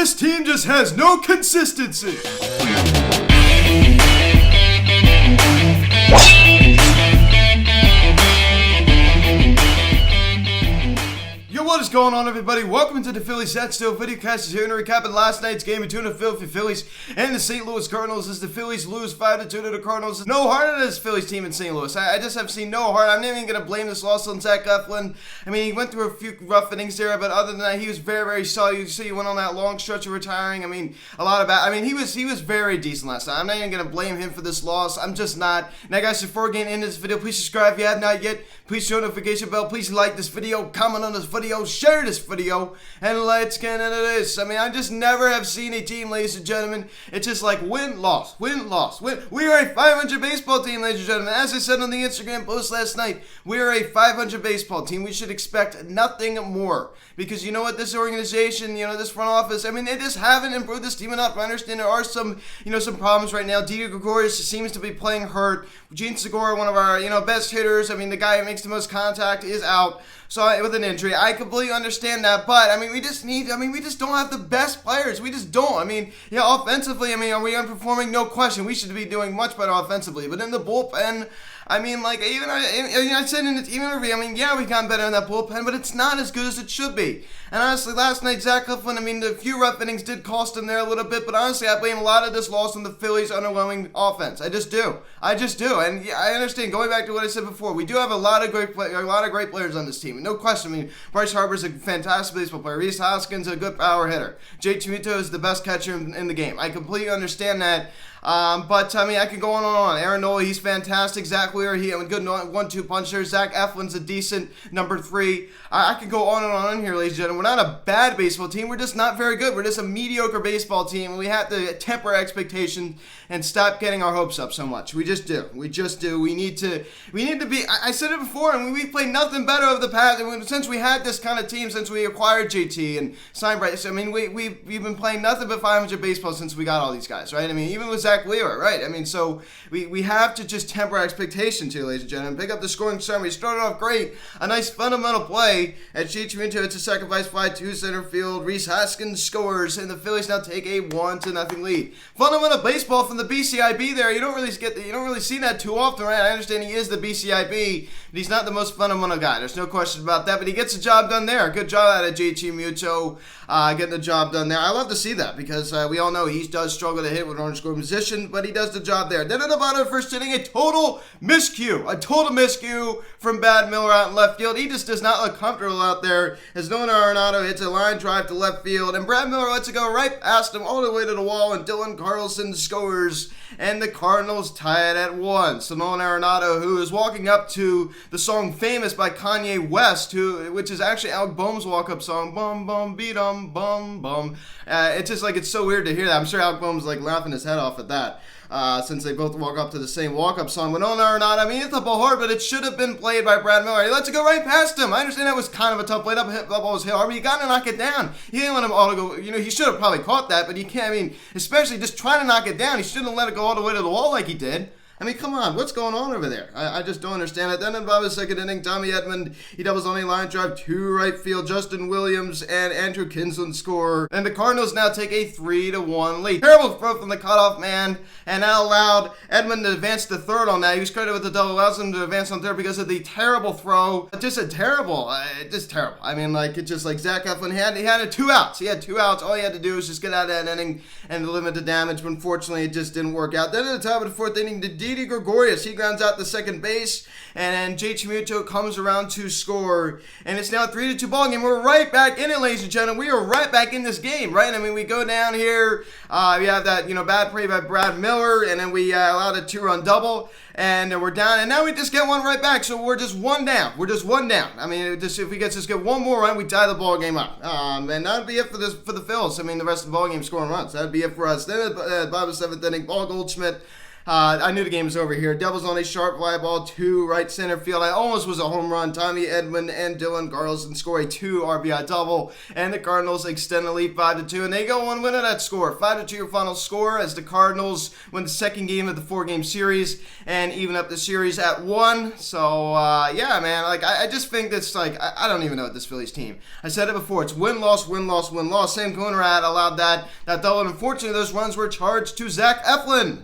This team just has no consistency. What is going on, everybody? Welcome to the Phillies Set Still Videocast. Here to recap last night's game between the Philadelphia Phillies and the St. Louis Cardinals as the Phillies lose 5-2 to the Cardinals. No heart in this Phillies team in St. Louis. I just have seen no heart. I'm not even going to blame this loss on Zach Eflin. I mean, he went through a few rough innings there, but other than that, he was very, very solid. You see, he went on that long stretch of retiring. I mean, he was very decent last night. I'm not even going to blame him for this loss. I'm just not. Now, guys, before getting into this video, please subscribe if you have not yet. Please show notification bell. Please like this video, comment on this video, share this video, and let's get into this. I mean, I just never have seen a team, ladies and gentlemen. It's just like win, loss, win, loss, win. We are a 500 baseball team, ladies and gentlemen. As I said on the Instagram post last night, we are a 500 baseball team. We should expect nothing more because you know what, this organization, this front office, I mean, they just haven't improved this team enough. I understand there are some problems right now. Didi Gregorius seems to be playing hurt. Gene Segura, one of our, best hitters. I mean, the guy who makes the most contact is out. So with an injury, I completely understand that, but I mean, we just don't have the best players. We just don't. I mean, offensively, are we underperforming? No question. We should be doing much better offensively, but in the bullpen, I mean, like, I said in the team interview, we've gotten better in that bullpen, but it's not as good as it should be. And honestly, last night, Zach Eflin, the few rough innings did cost him there a little bit, but honestly, I blame a lot of this loss on the Phillies' underwhelming offense. I just do. And yeah, I understand, going back to what I said before, we do have a lot of great players on this team. No question. Bryce Harper's a fantastic baseball player. Rhys Hoskins a good power hitter. Jay Chimito is the best catcher in the game. I completely understand that. But I can go on and on. Aaron Nola, he's fantastic. Zach Wheeler, he a good 1-2 puncher. Zach Eflin's a decent number 3. I can go on and on here, ladies and gentlemen. We're not a bad baseball team. We're just not very good. We're just a mediocre baseball team, and we have to temper expectations and stop getting our hopes up so much. We just do. We need to be. I said it before, and we played nothing better over the past. Since we had this kind of team, since we acquired JT and signed Bryce. We've been playing nothing but 500 baseball since we got all these guys, right? Even with Zach Wheeler, right? So we have to just temper expectations here, ladies and gentlemen. Pick up the scoring summary. Started off great. A nice fundamental play at Chicharito. It's a sacrifice fly to center field. Rhys Hoskins scores, and the Phillies now take a 1-0 lead. Fundamental baseball from the BCIB there. You don't really see that too often, right? I understand he is the BCIB, but he's not the most fundamental guy. There's no question about that, but he gets the job done there. Good job out of JT Muto getting the job done there. I love to see that because we all know he does struggle to hit with orange score position, but he does the job there. Then in the bottom of the first inning, a total miscue from Brad Miller out in left field. He just does not look comfortable out there as Nolan Arenado hits a line drive to left field, and Brad Miller lets it go right past him all the way to the wall, and Dylan Carlson scores, and the Cardinals tie it at 1. So Nolan Arenado, who is walking up to the song Famous by Kanye West, which is actually Alec Bohm's walk-up song, bum bum beat 'em bum bum. It's just like, it's so weird to hear that. I'm sure Alec Bohm's like laughing his head off at that. Since they both walk up to the same walk-up song. But Nolan Arenado, it's a ball hard, but it should have been played by Brad Miller. He lets it go right past him. I understand that was kind of a tough play. That ball was hit hard, but you got to knock it down. You didn't let him all go. He should have probably caught that, but you can't. Especially just trying to knock it down. He shouldn't have let it go all the way to the wall like he did. Come on, what's going on over there? I just don't understand it. Then in Bob's second inning, Tommy Edman, he doubles on a line drive to right field. Justin Williams and Andrew Kinsland score. And the Cardinals now take a 3-1 lead. Terrible throw from the cutoff man, and that allowed Edman to advance to third on that. He was credited with the double, allows him to advance on third because of the terrible throw. Just terrible. It's just like Zach Eflin, he had 2 outs. He had 2 outs. All he had to do was just get out of that inning and limit the damage. But unfortunately, it just didn't work out. Then at the top of the fourth inning, Didi Gregorius, he grounds out the second base, and Jay Chimito comes around to score, and it's now a 3-2 ball game. We're right back in it, ladies and gentlemen. We are right back in this game, right? We go down here, we have that, bad play by Brad Miller, and then we allowed a 2-run double, and we're down, and now we just get one right back, so we're just one down. If we just get one more run, we tie the ball game up, and that'd be it for the Phils. The rest of the ball game scoring runs. That'd be it for us. Then at the bottom of the 7th inning, Paul Goldschmidt I knew the game was over here. Devils on a sharp fly ball to right center field. I almost was a home run. Tommy Edman and Dylan Carlson score a 2 RBI double, and the Cardinals extend the lead 5-2, and they go on winning that score. 5-2 your final score as the Cardinals win the second game of the 4-game series and even up the series at 1. So yeah, man, like I just think that's like I don't even know what this Phillies team. I said it before. It's win loss win loss win loss. Sam Coonrad allowed that double, and unfortunately those runs were charged to Zach Eflin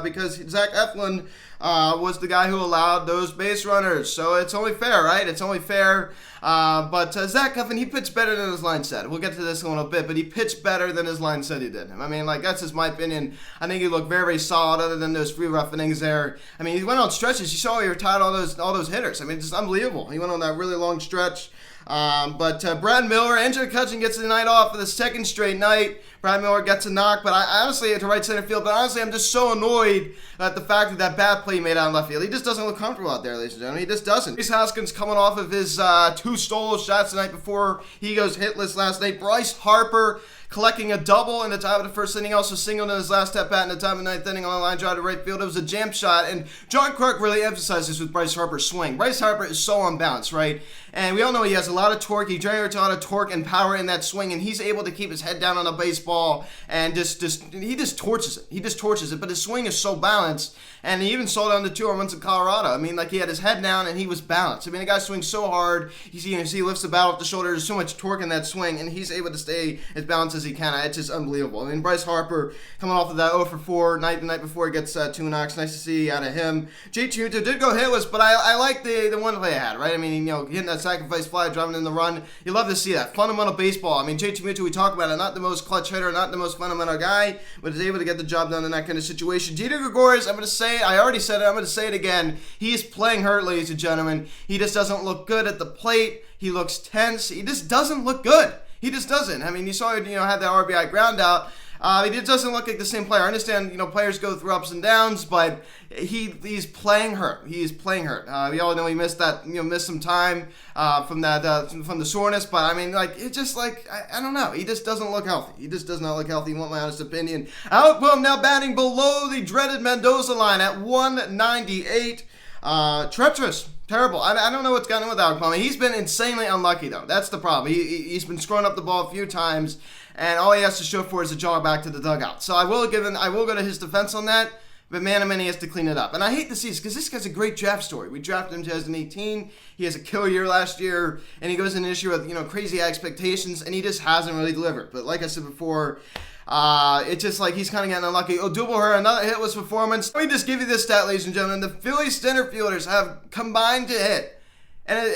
because Zach Eflin was the guy who allowed those base runners. So it's only fair, right? It's only fair. But Zach Eflin, he pitched better than his line said. We'll get to this in a little bit, but he pitched better than his line said he did. I mean, like, that's just my opinion. I think he looked very, very solid other than those 3 rough innings there. I mean, he went on stretches. You saw he retired all those hitters. I mean, it's just unbelievable. He went on that really long stretch. But Brad Miller and Joe Cutchin gets the night off for the second straight night. Brad Miller gets a knock, but I honestly, to right center field, but honestly, I'm just so annoyed at the fact that bad play made out in left field. He just doesn't look comfortable out there, ladies and gentlemen. He just doesn't. Bryce Hoskins coming off of his 2 solo shots the night before he goes hitless last night. Bryce Harper collecting a double in the top of the first inning, also singled in his last step bat in the top of the 9th inning on a line drive to right field. It was a jam shot, and John Kruk really emphasized this with Bryce Harper's swing. Bryce Harper is so unbalanced, right? And we all know he has a lot of torque. He generates a lot of torque and power in that swing, and he's able to keep his head down on a baseball and he just torches it. He just torches it, but his swing is so balanced, and he even sold on the 2 home runs in Colorado. I mean, like, he had his head down and he was balanced. I mean, the guy swings so hard. You see he lifts the bat off the shoulder. There's so much torque in that swing, and he's able to stay as balanced as he can. It's just unbelievable. I mean, Bryce Harper coming off of that 0-for-4 the night before he gets 2 knocks. Nice to see out of him. Jay Chiuto did go hitless, but I like the one play I had, right? I mean, hitting that sacrifice fly, driving in the run. You love to see that. Fundamental baseball. I mean, Jay Chiuto, we talk about it, not the most clutch hitter, not the most fundamental guy, but is able to get the job done in that kind of situation. Dieter Gregorius, I'm going to say it. I already said it. I'm going to say it again. He is playing hurt, ladies and gentlemen. He just doesn't look good at the plate. He looks tense. He just doesn't look good. He just doesn't. I mean, you saw him, had that RBI ground out. He just doesn't look like the same player. I understand, players go through ups and downs, but he's playing hurt. He is playing hurt. We all know he missed some time from the soreness. But I mean, like, it's just like I don't know. He just doesn't look healthy. He just does not look healthy. You want my honest opinion? Outcome now batting below the dreaded Mendoza line at 198. Treacherous. Terrible. I don't know what's gotten with Alec Palmer. He's been insanely unlucky, though. That's the problem. He's been screwing up the ball a few times, and all he has to show for is a jog back to the dugout. So I will go to his defense on that, but man, he has to clean it up. And I hate to see this because this guy's a great draft story. We drafted him in 2018. He has a killer year last year, and he goes into this year with crazy expectations, and he just hasn't really delivered. But like I said before, it's just like he's kind of getting unlucky. Odubel, another hitless performance. Let me just give you this stat, ladies and gentlemen. The Phillies center fielders have combined to hit and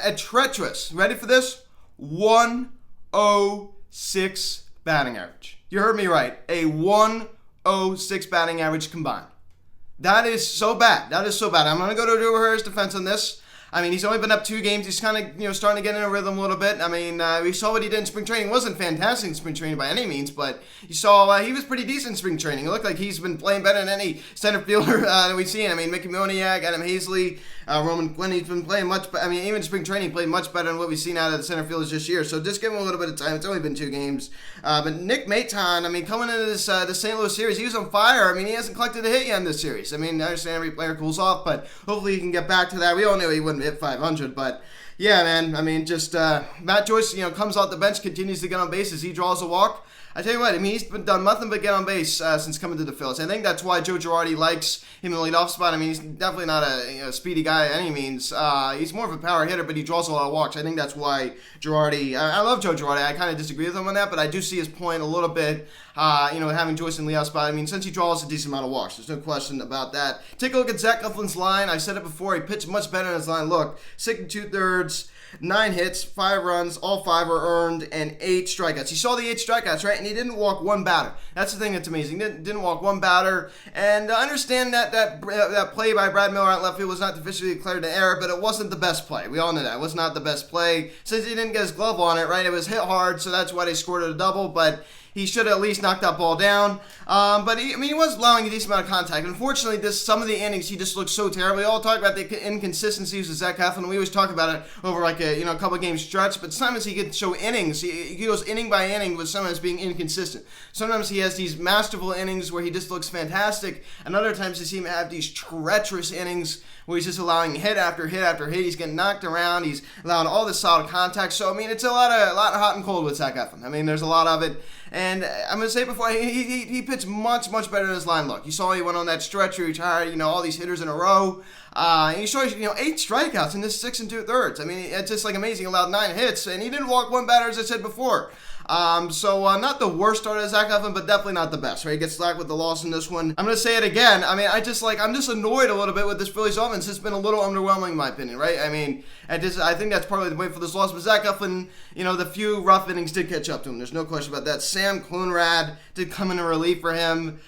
a treacherous, ready for this, 106 batting average. You heard me right. A 106 batting average combined. That is so bad. That is so bad. I'm going to go to Odubel's defense on this. I mean, he's only been up 2 games. He's kind of, starting to get in a rhythm a little bit. I mean, we saw what he did in spring training. It wasn't fantastic in spring training by any means, but you saw he was pretty decent in spring training. It looked like he's been playing better than any center fielder that we've seen. I mean, Mickey Moniak, Adam Hazley, Roman Quinn, he's been playing much better. I mean, even in spring training, he played much better than what we've seen out of the center fielders this year. So just give him a little bit of time. It's only been 2 games. But Nick Maton, I mean, coming into this the St. Louis series, he was on fire. I mean, he hasn't collected a hit yet in this series. I mean, I understand every player cools off, but hopefully he can get back to that. We all knew he wouldn't hit 500, but yeah, man. I mean, just Matt Joyce, comes off the bench, continues to get on bases. He draws a walk. I tell you what, I mean, he's done nothing but get on base since coming to the Phillies. I think that's why Joe Girardi likes him in the leadoff spot. I mean, he's definitely not a speedy guy by any means. He's more of a power hitter, but he draws a lot of walks. I think that's why Girardi. I love Joe Girardi. I kind of disagree with him on that, but I do see his point a little bit. Having Joyce in the leadoff spot. I mean, since he draws a decent amount of walks, there's no question about that. Take a look at Zach Eflin's line. I said it before. He pitched much better in his line. Look, 6 2/3. 9 hits, 5 runs, all 5 were earned, and 8 strikeouts. You saw the 8 strikeouts, right? And he didn't walk 1 batter. That's the thing that's amazing. Didn't walk 1 batter. And understand that play by Brad Miller out left field was not officially declared an error, but it wasn't the best play. We all know that. It was not the best play. Since he didn't get his glove on it, right? It was hit hard, so that's why they scored a double, but he should have at least knocked that ball down. But he was allowing a decent amount of contact. Unfortunately, some of the innings, he just looked so terrible. We all talk about the inconsistencies with Zach Eflin. We always talk about it over like a couple of games stretch. But sometimes he could show innings. He goes inning by inning with sometimes being inconsistent. Sometimes he has these masterful innings where he just looks fantastic, and other times you see him have these treacherous innings where he's just allowing hit after hit after hit. He's getting knocked around. He's allowing all this solid contact. So, I mean, it's a lot of hot and cold with Zach Eflin. I mean, there's a lot of it. And I'm going to say before, he pitched much better than his line look. You saw he went on that stretch where he tried, all these hitters in a row. And he showed, 8 strikeouts in this 6 2/3. I mean, it's just like amazing. He allowed 9 hits, and he didn't walk one batter, as I said before. So not the worst start of Zach Eflin, but definitely not the best, right? He gets slack with the loss in this one. I'm going to say it again. I mean, I'm just annoyed a little bit with this Phillies offense. It's been a little underwhelming in my opinion, right? I mean, I think that's partly the way for this loss, but Zach Eflin, the few rough innings did catch up to him. There's no question about that. Sam Coonrad did come in relief for him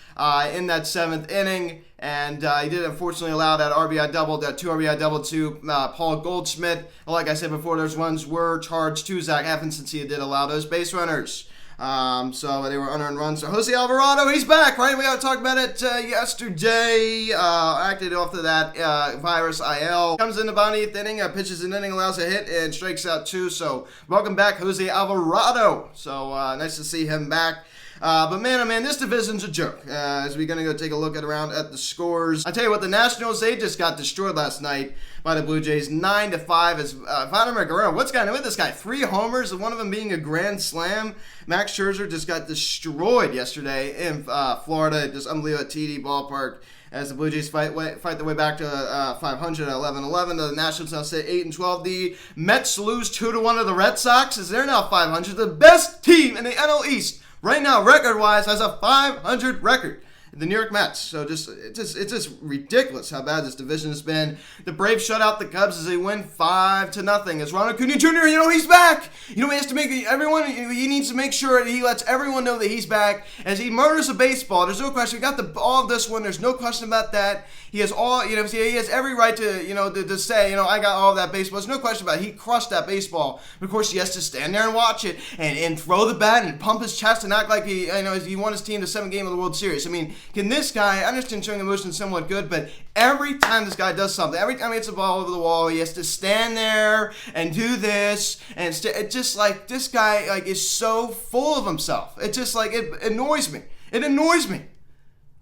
in that 7th inning. And he did unfortunately allow that RBI double, that 2 RBI double to Paul Goldschmidt. Like I said before, those runs were charged to Zach Eflin since he did allow those base runners. So they were unearned runs. So Jose Alvarado, he's back, right? We got to talk about it yesterday. Acted off of that virus IL. Comes in the bottom of the 8th inning, pitches an inning, allows a hit, and strikes out 2. So welcome back, Jose Alvarado. So nice to see him back. But man, oh man, this division's a joke. As we're going to go take a look at the scores. I tell you what, the Nationals, they just got destroyed last night by the Blue Jays, 9-5. As Vladimir Guerrero, what's going on with this guy? 3 homers, one of them being a grand slam. Max Scherzer just got destroyed yesterday in Florida, just unbelievable at TD Ballpark. As the Blue Jays fight their way back to 500 at 11-11. The Nationals now sit 8-12. The Mets lose 2-1 to the Red Sox, as they're now 500. The best team in the NL East right now, record-wise, has a 500 record. The New York Mets. So it's just ridiculous how bad this division has been. The Braves shut out the Cubs as they win 5-0. As Ronald Acuna Jr., he's back. He has to he needs to make sure that he lets everyone know that he's back. As he murders a baseball, there's no question. We got the ball of this one. There's no question about that. He has all, he has every right to, to say, I got all of that baseball. There's no question about it. He crushed that baseball. Of course, he has to stand there and watch it and throw the bat and pump his chest and act like he won his team to 7th game of the World Series. I mean, can this guy, I understand showing emotion is somewhat good, but every time this guy does something, every time he hits the ball over the wall, he has to stand there and do this, and it's just like, this guy is so full of himself. It's just like, it annoys me. It annoys me.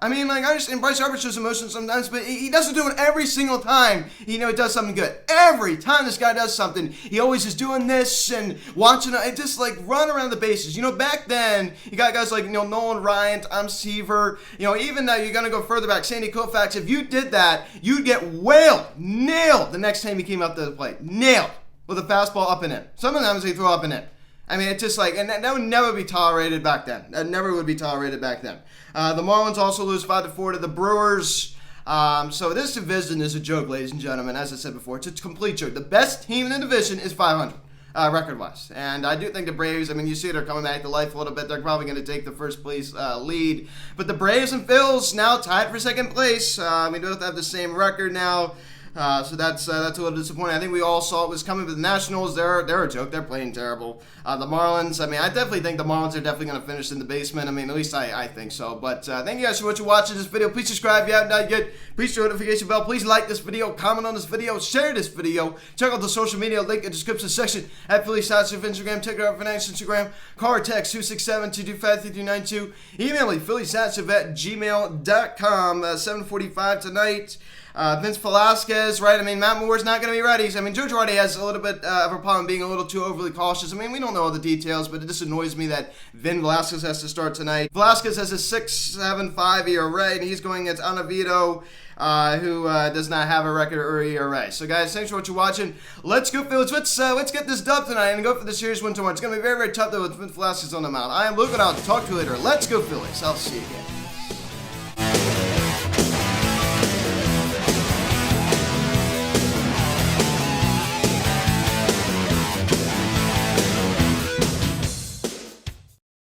I mean, I understand Bryce Harper shows emotion sometimes, but he doesn't do it every single time. He does something good. Every time this guy does something, he always is doing this and watching it, just run around the bases. Back then, you got guys like, Nolan Ryan, Tom Seaver, even though you're going to go further back, Sandy Koufax. If you did that, you'd get nailed the next time he came up to the plate. Nailed with a fastball up and in. Sometimes they throw up and in. I mean, it's just and that would never be tolerated back then. That never would be tolerated back then. The Marlins also lose 5-4 to the Brewers. So this division is a joke, ladies and gentlemen. As I said before, it's a complete joke. The best team in the division is 500, record-wise. And I do think the Braves, you see they're coming back to life a little bit. They're probably going to take the first place lead. But the Braves and Phils now tied for 2nd place. We both have the same record now. So that's a little disappointing. I think we all saw it was coming, but the Nationals, they're a joke. They're playing terrible. The Marlins, I definitely think the Marlins are definitely going to finish in the basement. at least I think so. But thank you guys so much for watching this video. Please subscribe if you haven't done yet. Please hit the notification bell. Please like this video, comment on this video, share this video. Check out the social media link in the description section at Phillies Stats of Instagram. Check it out for next Instagram. Call or text 267-225-3292. Email me, phillysatsov@gmail.com. 7:45 tonight. Vince Velasquez, right? Matt Moore's not going to be ready. Joe Girardi has a little bit of a problem being a little too overly cautious. We don't know all the details, but it just annoys me that Vin Velasquez has to start tonight. Velasquez has a 6.75 ERA, and he's going against Anavito, who does not have a record or ERA. So, guys, thanks for what you're watching. Let's go, Phillies. Let's get this dub tonight and go for the series win tomorrow. It's going to be very, very tough, though, with Vin Velasquez on the mound. I am Luke, and I'll talk to you later. Let's go, Phillies. I'll see you again.